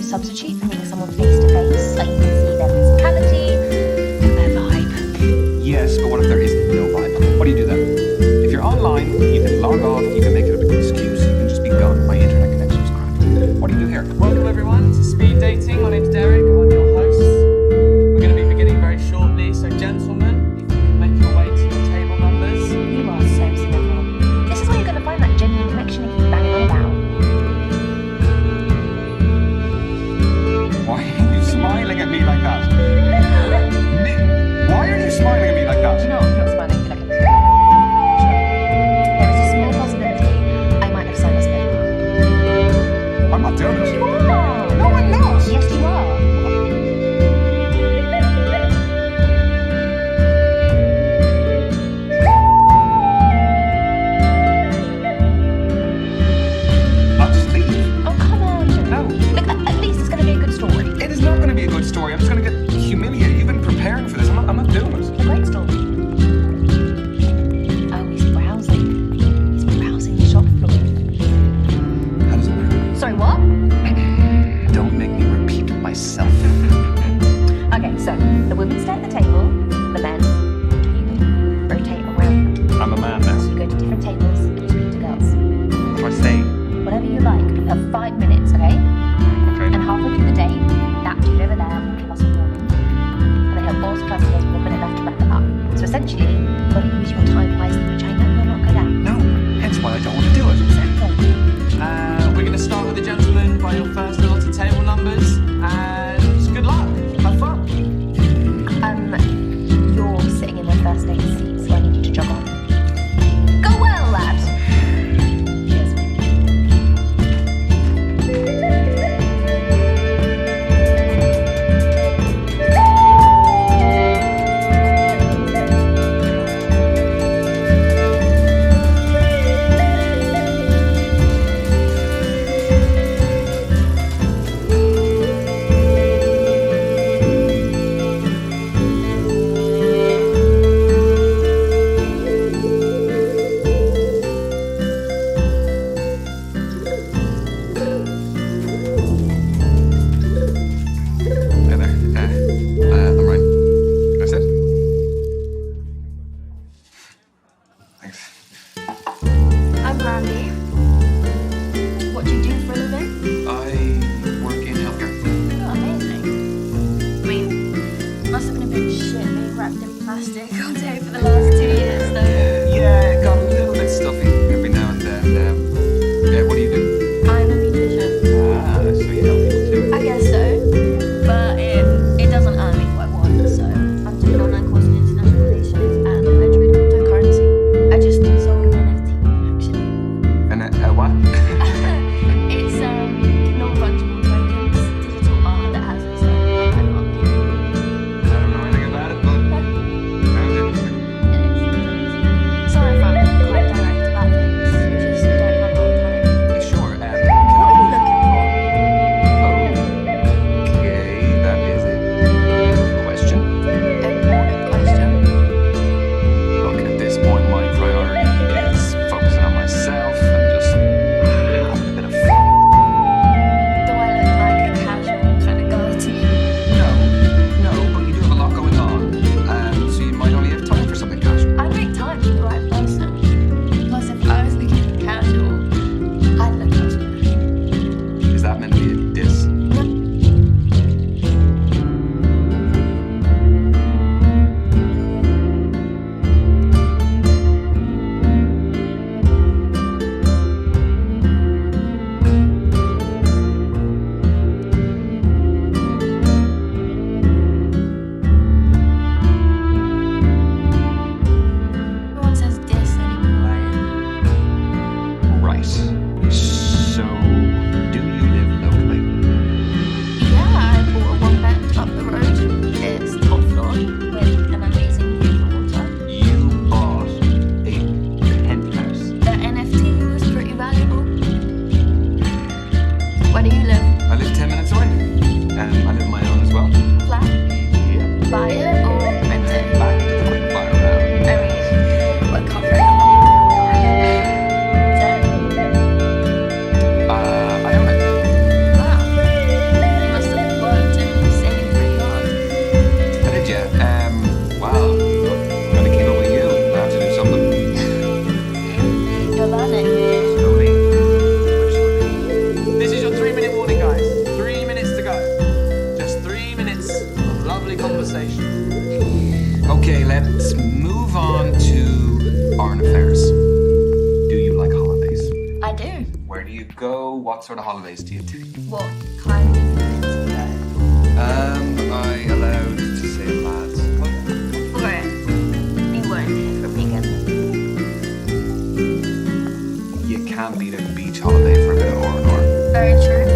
substitute for meeting someone face to face. Like you can see their physicality, their vibe. Yes, but what if there is no vibe? What do you do then? If you're online, you can log off, you can make it a big excuse, you can just be gone. My internet connection's crap. What do you do here? Welcome everyone to Speed Dating. My name's Derek, I'm your host. We're going to be beginning very shortly, so gentlemen, if you can make your way to your table numbers. You are so cynical. This is where you're going to find that genuine connection if you bang on about. Why are you smiling at me like that? Why are you smiling at me like that? No, I'm not smiling. You're like a... There is a small possibility I might have signed us both. I'm not doing this. You are. No, I'm not. Yes, you are. I'll just leave. Oh, come on. No. Look, at least it's going to be a good story. It is not going to be a good story. I'm just going to get humiliated. You've been preparing for this. I'm not doing it. A great story. Oh, he's browsing. He's browsing the shop floor. How does it work? Sorry, what? Don't make me repeat myself. Okay, so the women stay at the table, the men, you rotate around. I'm a man now. So you go to different tables and you speak to girls. What do I say? Whatever you like. You have 5 minutes, okay? Okay. And halfway through the day, that dude over there will give us a warning. And then he'll pause plus there's 1 minute left to wrap it up. So essentially, you've got to use your time wisely, which I know you're not good at. No, hence why I don't want to do it. Exactly. We're going to start with the gentlemen by your first allotted table numbers, and good luck. Have fun. You're sitting in my first date seat, so I need you to jog on. Go well, lad. Cheers. what sort of holidays do you take? What kind of things do you go? I allowed to say lads. Or you won't hear from me again. You can't beat a beach holiday for a bit of R&R. Very true.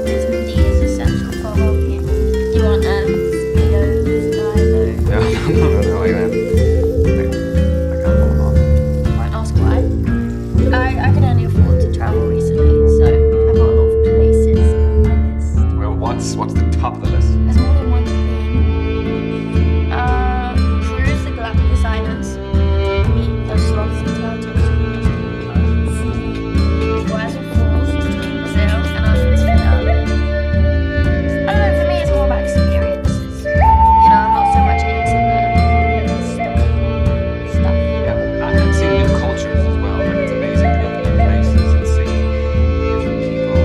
Vitamin D is essential for well-being. You want Speedos, Dido? No, I can't hold on. Won't ask why. I can only afford to travel recently, so I've got a lot of places on my list. Well, what's the top of the list? There's more than one thing. Cruise the Galapagos Islands. Meet the sloths and turtles. Wazoo Falls in Brazil and Argentina. I don't know, for me it's more about experiences. You know, I'm not so much into the stuff. Yeah, and seeing new cultures as well. Like, it's amazing to go to new places and see different people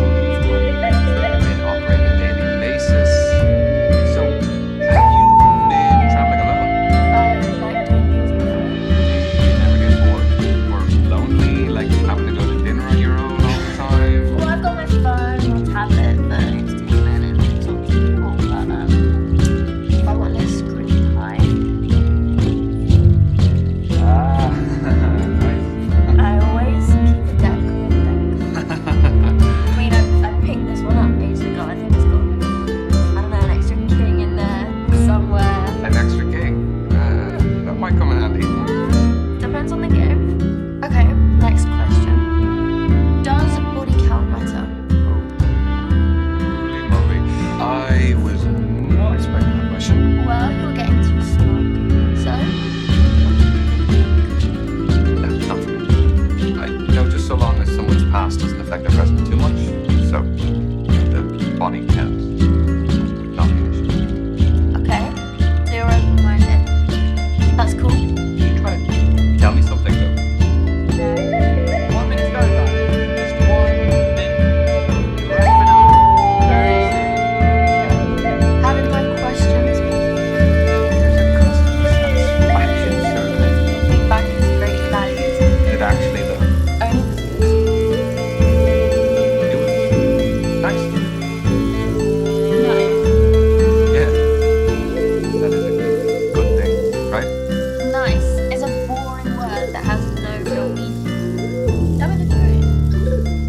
and operate on a daily basis. So, have you been traveling alone? I like doing things with them. Do you never get bored or lonely, like having to go to dinner on your own all the time? Well, I've got my phone, my tablet for entertainment and talk to people, but if I want less screen time, Nice. I always keep a deck on deck. I mean, I picked this one up ages ago. I think it's got, I don't know, an extra king in there somewhere. An extra king. That might come in handy. Depends on the game. Okay, next question. Does body count matter? Holy moly. I was not expecting that question. Well, you're getting too smart. So, No, not for me. I know just so long as someone's past doesn't affect their present too much. So, the body count would not be an issue. okay, so you're open-minded. That's cool. You try to tell me something though. 1 minute to go, guys. Just 1 minute. You're wrapping up very soon. How did my questions make you There's a customer satisfaction survey. feedback is greatly valued? Is it actually though? Only because It was nice. nice. Yeah. That is a good thing, right? Nice is a boring word that has no real meaning. That would agree.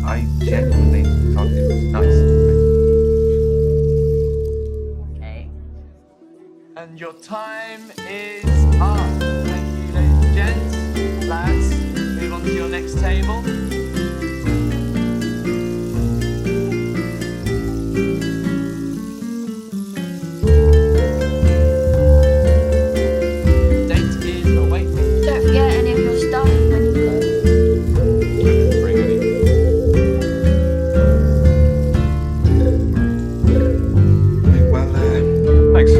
I genuinely thought it was nice. Okay. And your time is up. Thank you, ladies and gents. Lads, move on to your next table. Date is awaiting. Don't forget any of your stuff when you go. Bring it in. Well, thanks.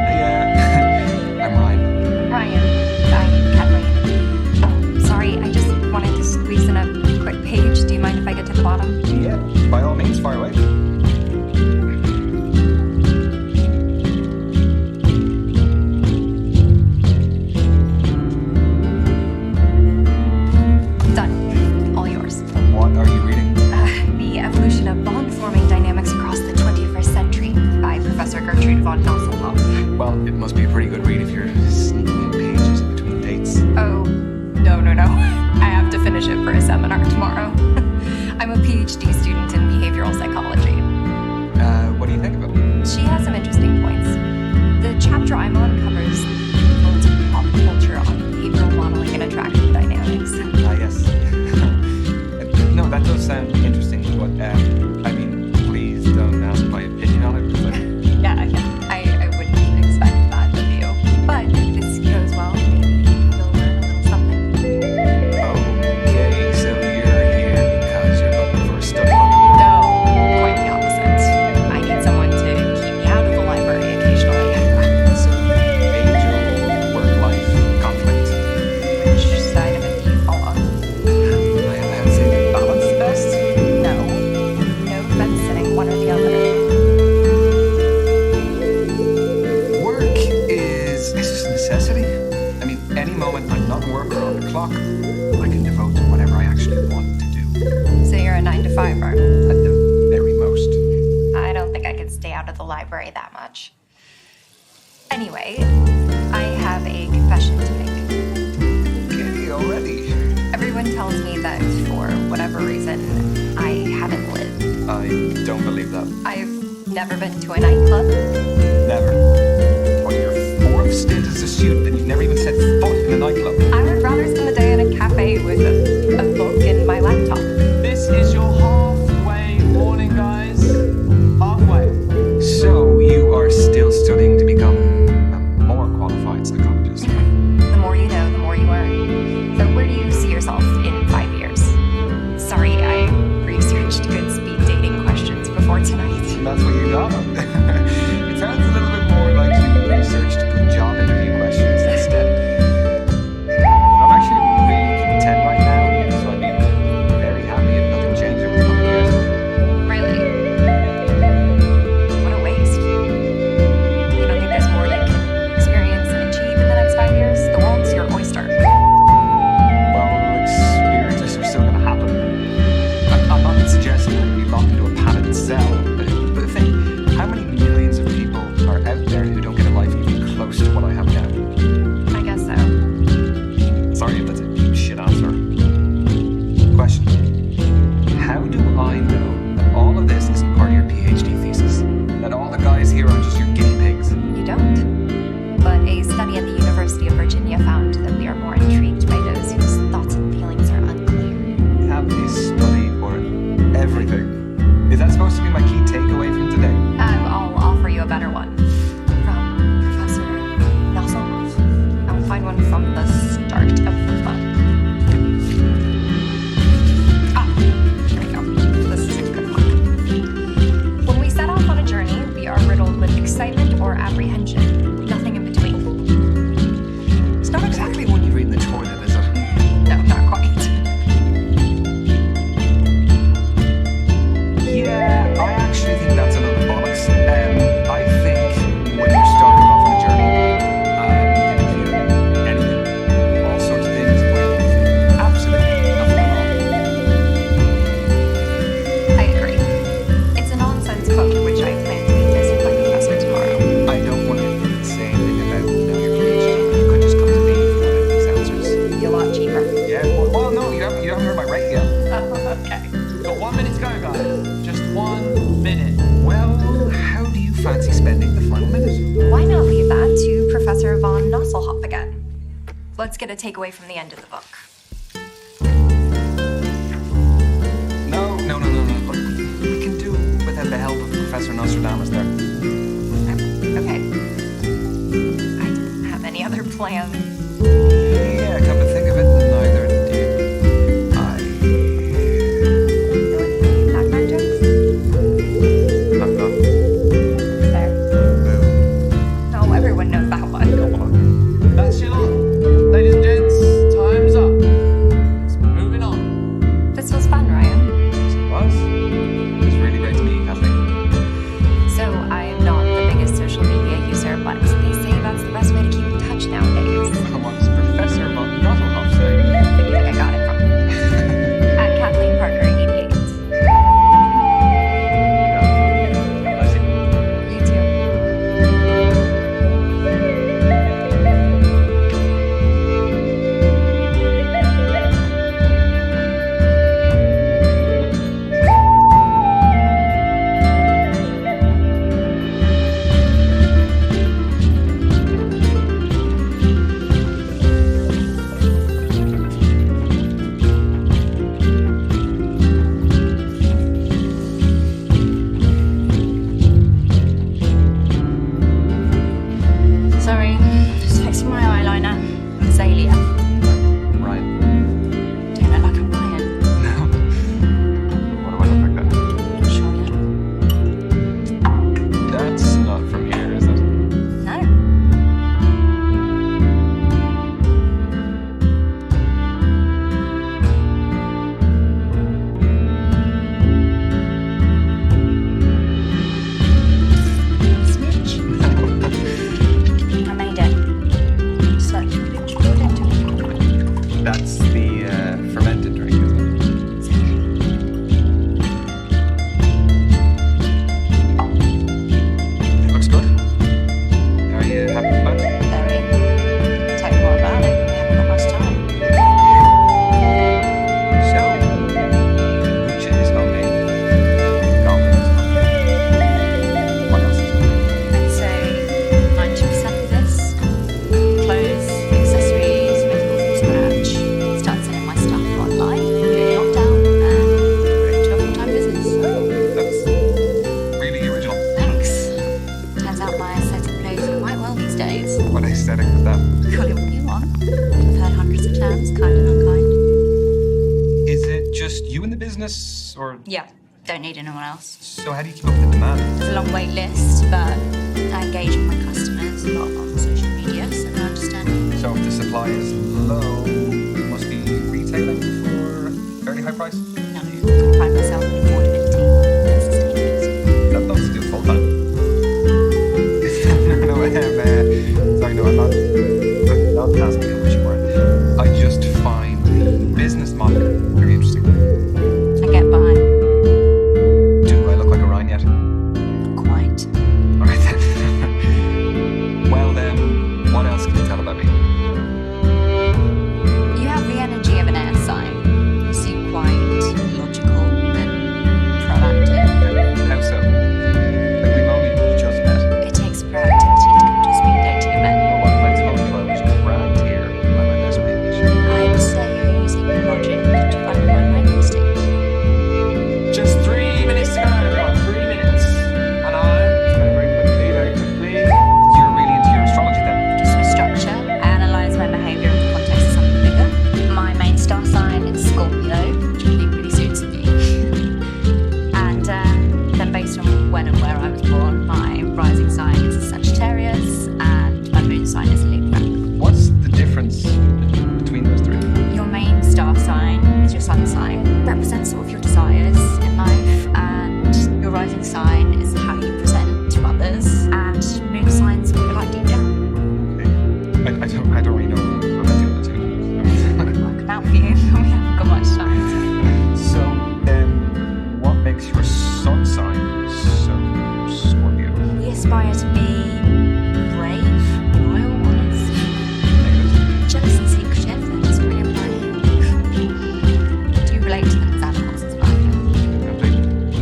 Yeah. I'm Ryan. Ryan, I'm Kathleen. Sorry, I just wanted to squeeze in a quick page. Do you mind if I get to the bottom? Yeah, by all means, fire away. Done. All yours. What are you reading? The Evolution of Bond-Forming Dynamics Across the 21st Century by Professor Gertrude von Nosselhoff. Well, it must be a pretty good read if you're sneaking in pages in between dates. Oh, no. I have to finish it for a seminar tomorrow. I'm a PhD student in behavioral psychology. What do you think of it? She has some interesting points. The chapter I'm on covers influence of pop culture on behavioral modeling and attraction dynamics. Ah, yes. No, that does sound interesting, but I mean, please don't ask my opinion on it. But Yeah, I wouldn't expect that of you. But if this goes well, maybe can work around the clock. I can devote to whatever I actually want to do. So you're a 9 to 5er. At the very most. I don't think I could stay out of the library that much. Anyway, I have a confession to make. Okay, already. Everyone tells me that for whatever reason, I haven't lived. I don't believe that. I've never been to a nightclub. Never. On your fourth stint as a student, and you've never even set foot in a nightclub. I would rather spend the day in a cafe with a book and my laptop. This is your halfway warning, guys. Halfway. So, you are still studying to become a more qualified psychologist. The more you know, the more you earn. So where do you see yourself in 5 years? Sorry, I researched good speed dating questions before tonight. That's what you got. It sounds a little bit more like you researched job interview questions instead. I'm actually really content right now, so I'd be very happy if nothing changed over the coming years. Really? What a waste. You don't think there's more you can experience and achieve in the next 5 years? The world's your oyster. Well, experiences are still going to happen. I'm not suggesting that you be locked into a padded cell, but think, how many millions of people are out there who don't get a life even close to what I have now? I guess so. Sorry if that's a deep shit answer. Question. How do I know that all of this isn't part of your PhD thesis? That all the guys here are just your guinea pigs? You don't. But a study at the University of Virginia found that we are more intrigued by those whose thoughts and feelings are unclear. Have a study for everything. Is that supposed to be my key takeaway from today? I'll offer you a better one. From Professor Nossel. I'll find one from the start of the book. Here we go. This is a good one. When we set off on a journey, we are riddled with excitement or apprehension. Nothing in between. It's not exactly one you read in the toilet, is it? No, not quite. Yeah, I actually think that's a little bollocks. I think when you're starting off on a journey, you can feel anything, all sorts of things, with absolutely nothing at I agree. It's a nonsense quote, which I plan to be missing my professor tomorrow. all. I don't want to say anything about your PhD. You could just come to me if you wanted these answers. Be a lot cheaper. Yeah, well, no, you haven't heard my rate yet. Okay. We've got 1 minute to go, guys. Just 1 minute. Well, how do you fancy spending the final minute? Why not leave that to Professor von Nosselhoff again? Let's get a takeaway from the end of the book. No. Look, we can do without the help of Professor Nostradamus there. Okay. I didn't have any other plans. Yeah, come to think of it, neither did I. Know any background jokes? Knock, knock. There. Boo. Oh, everyone knows that one. Go on. That's your lot. Ladies and gents, time's up. Let's moving on. This was fun, Ryan. It was really great to meet you, Kathleen. So, I am not the biggest social media user, but they say that's the best way to keep in touch nowadays. Once Professor business or? Yeah, don't need anyone else. So how do you keep up with the demand? It's a long wait list, but I engage with my customers a lot on social media, so they understand. So if the supply is low, you must be retailing for a fairly high price? No, I pride myself on affordability and sustainability. That's not to do full time. Sorry, no, I'm not asking how much you are. I just find the business model very interesting. I get by. Do I look like a Ryan yet? Not quite. All right then. Well then, what else can you tell about me? You have the energy of an air sign. You seem quite logical and proactive. How so? Like we've only just met. It takes proactivity to come to a speed dating event. Well, what if I totally closed brand here by my best page? I'd say you're using logic to undermine my instincts. Just 3 minutes to go, everyone. 3 minutes. I know. Very quickly, very quickly. You're really into your astrology then? Just for structure, I analyse my behaviour in the context of something bigger. My main star sign is Scorpio, which I think really suits me. And then based on when and where I was born, my rising sign is a Sagittarius and my moon sign is Libra. What's the difference between those three? Your main star sign is your sun sign, represents sort of your desires in life, and your rising sign is how you present to others, and moon signs what you like deep down. Okay. I don't really know about the other two. I'll come out for you, but we haven't got much time. So then, what makes your sun sign so Scorpio? We aspire to be brave, loyal, honest, Negative. jealous and secretive, and it's really annoying. Do you relate to them as animals as well? Are they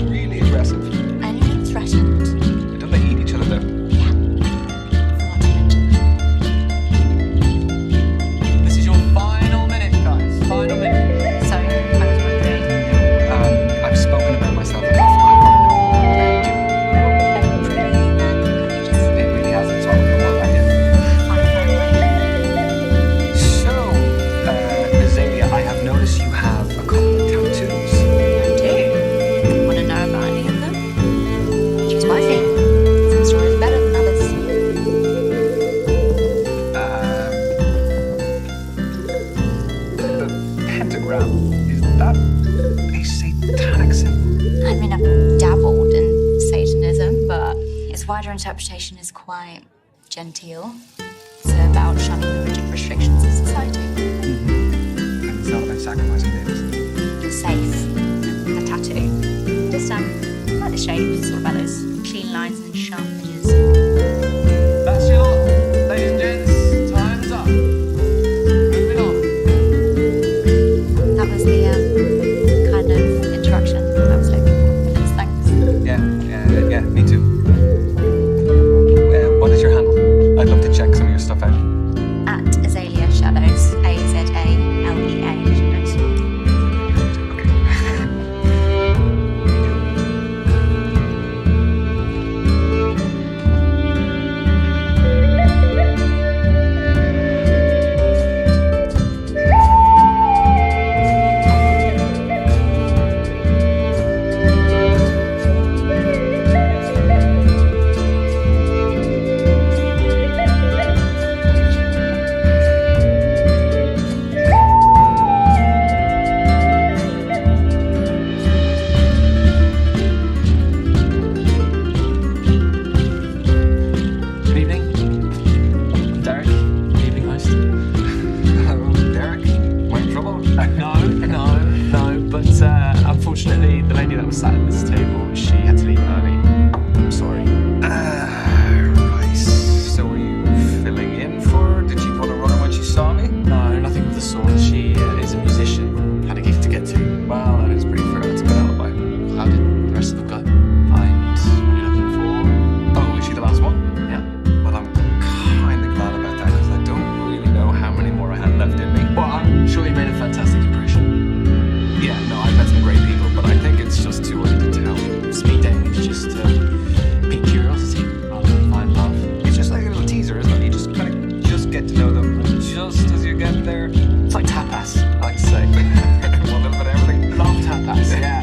really aggressive? Anyone threatened? Don't they eat each other though? Forgot to mention that. This is your final minute, guys. Final minute. So, I was wondering, I've spoken about myself enough. I want to know more about you. can you just It really hasn't talked about that yet. find my way? So, Azalea, I have noticed you have a couple of tattoos. I do. Want to know about any of them? Choose wisely. Some stories are better than others. The pentagram, is that a satanic symbol? I mean, I've dabbled in Satanism, but its wider interpretation is quite genteel. It's about shunning the rigid restrictions of society. And it's not about sacrificing babies. You're safe. A tattoo. Just like the shape. It's all about those clean lines and sharp edges. That's your lot. Ladies and gents, time's up. Moving on. That was the kind of introduction I was looking for. Thanks. Yeah, me too. What is your handle? I'd love to check some of your stuff out. At Azalea Shadows. Azalea Shadows. Okay. Good evening. I'm Derek, the evening host. Hello, Derek. Am I in trouble? No. But unfortunately, the lady that was sat at this table, she had to leave early. I'm sorry. Right. So were you filling in for her? Did she pull a runner when she saw me? No, nothing of the sort. She is a musician. Had a gig to get to. Well, that is pretty fair. That's a good alibi. How did the rest of them go? Find what you're looking for? Oh, is she the last one? Yeah. Well, I'm kind of glad about that because I don't really know how many more I had left in me. Well, I'm sure you made a fantastic impression. Yeah, no, I've met some great people, but I think it's just too early to tell. Speed dating is just pique curiosity rather than find love. It's just like a little teaser, isn't it? You just kind of just get to know them just as you get there. It's like tapas, I like to say. One little bit of everything. Love tapas, yeah.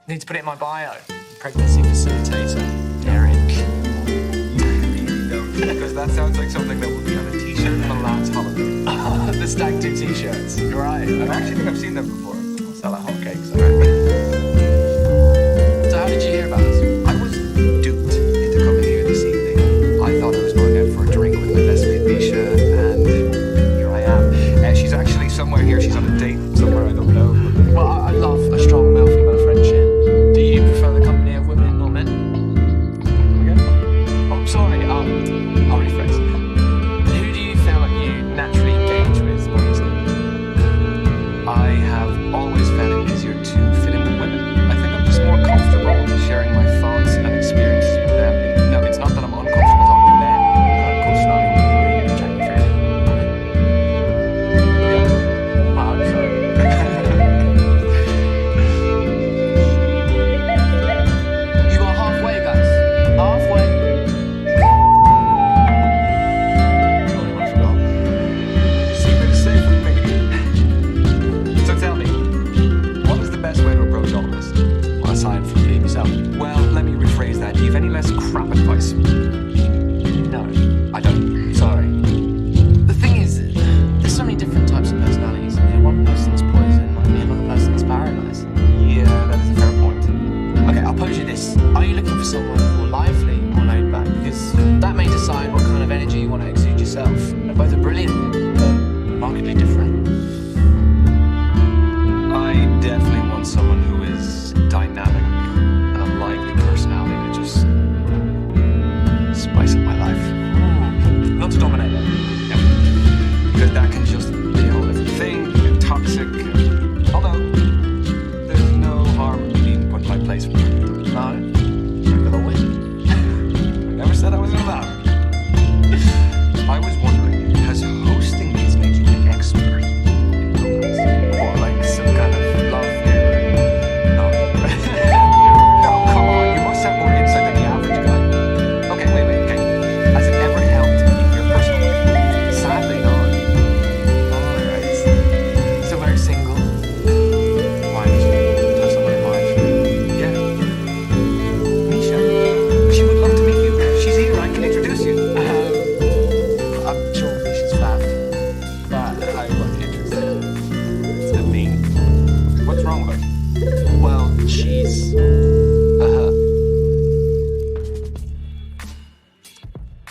Need to put it in my bio. Pregnancy facilitator, Derek. Because that sounds like something that would be on a t-shirt on a lad's holiday. The stag do t-shirts. You're right. I actually think I've seen them before. I'll sell like hotcakes. Alright. So how did you hear about us? I was duped into coming here this evening. I thought I was going out for a drink with my best mate Misha, and here I am. She's actually somewhere here. She's on a date somewhere I don't know. Well, I love a strong male-female friendship. Do you prefer the company of women or men? Come again? Oh, sorry. I'll rephrase. Who do you feel like you naturally engage with more easily? I have always found it easier to fit in with women. I think I'm just more comfortable sharing my thoughts and experiences with them. No, it's not that I'm uncomfortable talking to men. Of course not. Being Jack Tree. Yeah. Wow, sorry. You are halfway, guys. Halfway. Sorry, I forgot. Secret is safe with me. So tell me, what is the best way to approach all of this? Well, aside from being yourself. Well, let me rephrase that. Do you have any less crap advice? No, I don't. Sorry. The thing is, there's so many different types of personalities. One person's poison might be another person's paradise. Yeah, that is a fair point. Okay, I'll pose you this. Are you looking for someone more lively or laid back? Because that may decide what kind of energy you want to exude yourself. Both are brilliant, but markedly different. I definitely want someone who is dynamic and a lively personality to just spice up my life. Not to dominate them. Yeah. Because that can just be a whole different thing, get toxic. Although, there's no harm in being put in my place for that. No, you're gonna win. I never said I was allowed. I was wondering, has hosting these made you an expert in romance? Or like some kind of love theory? No. No, come on, you must have more insight than the average guy. Okay, wait, okay. Has it ever helped in your personal life? Sadly not. Alright. Still very single. Why did you have someone in mind? Yeah. Misha. She would love to meet you. She's here, I can introduce you. I'm sure she's fab, but I wasn't interested. It's a bit mean. What's wrong with her? Well, she's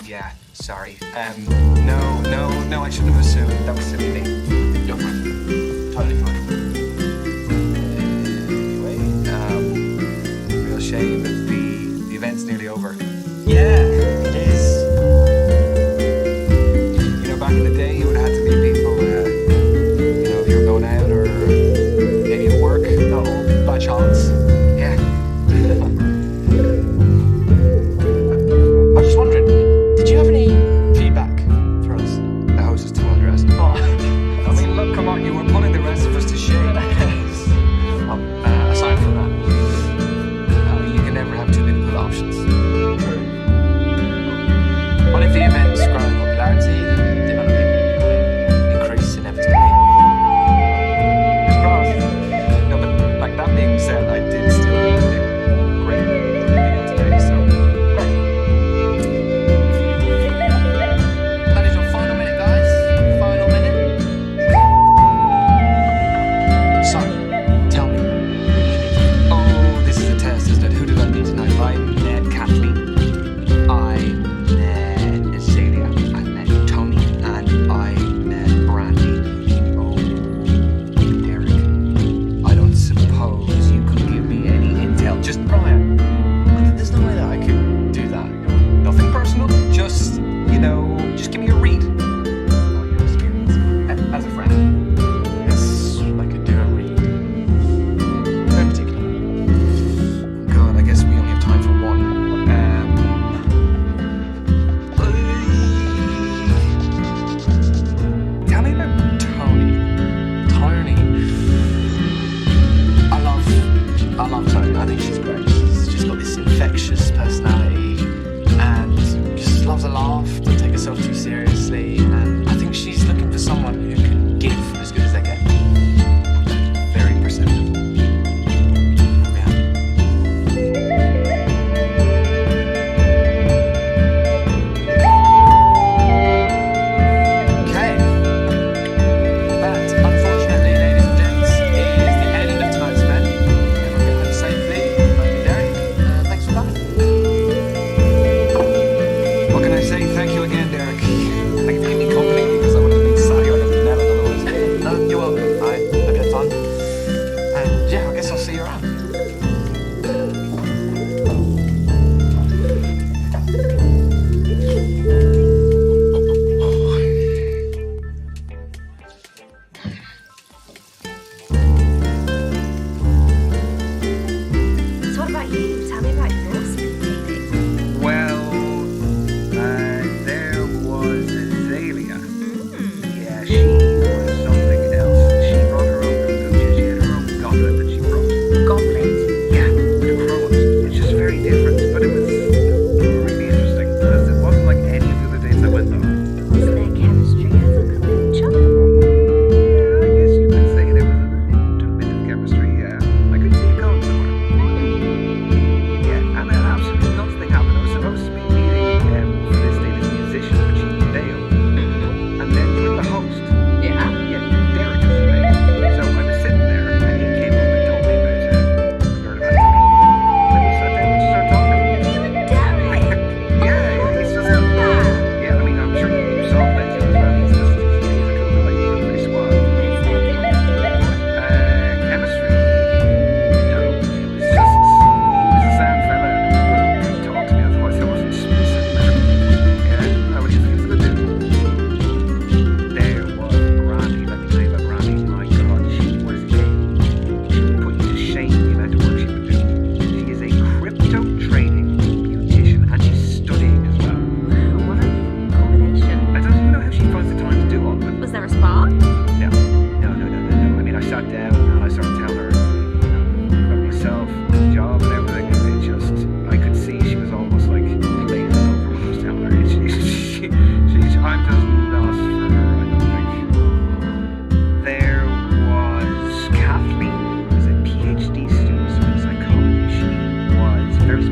Yeah, sorry. No, I shouldn't have assumed. That was silly of me. You're fine. Totally fine. Anyway, real shame that the event's nearly over. Yeah, it is. You know, back in the day, you would have had to meet people, if you were going out or maybe at work. Not all by chance. Yeah. I was just wondering, did you have any feedback for us? The house is too undressed. Oh, I mean, look, come on, you were putting the rest of us to shame. aside from that, You can never have too many good options. true. What if the event's grow in popularity, then developing will increase inevitably? Fingers crossed. No, but like that being said, I did still need a great meeting today, so great. That is your final minute, guys. Final minute. So, tell me. Oh, this is a test, isn't it? Who did I meet tonight? I met Kathleen. I met Celia. I met Tony. And I met Brandy. Oh, Derek. I don't suppose you could give me any intel. Just Brian, there's no way that I could do that. nothing personal. Just, just give me a read. Oh, your experience as a friend. Yes, I could do a read. No in particular. God, I guess we only have time for one. Tell me about Tony. Tony. I love Tony. I think she's great. She's got this infectious personality and just loves a laugh, doesn't take herself too seriously, and I think she's looking for someone who can give as good as they get. Very perceptive.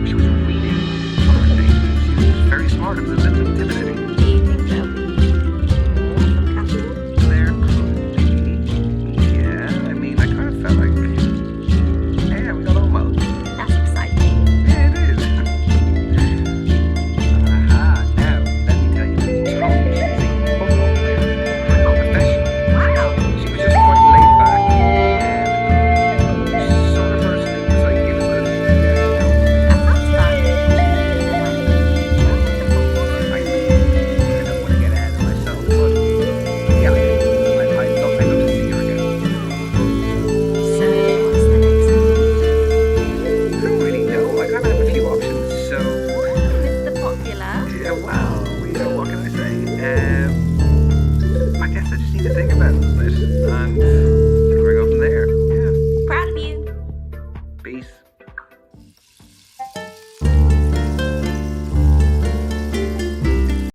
was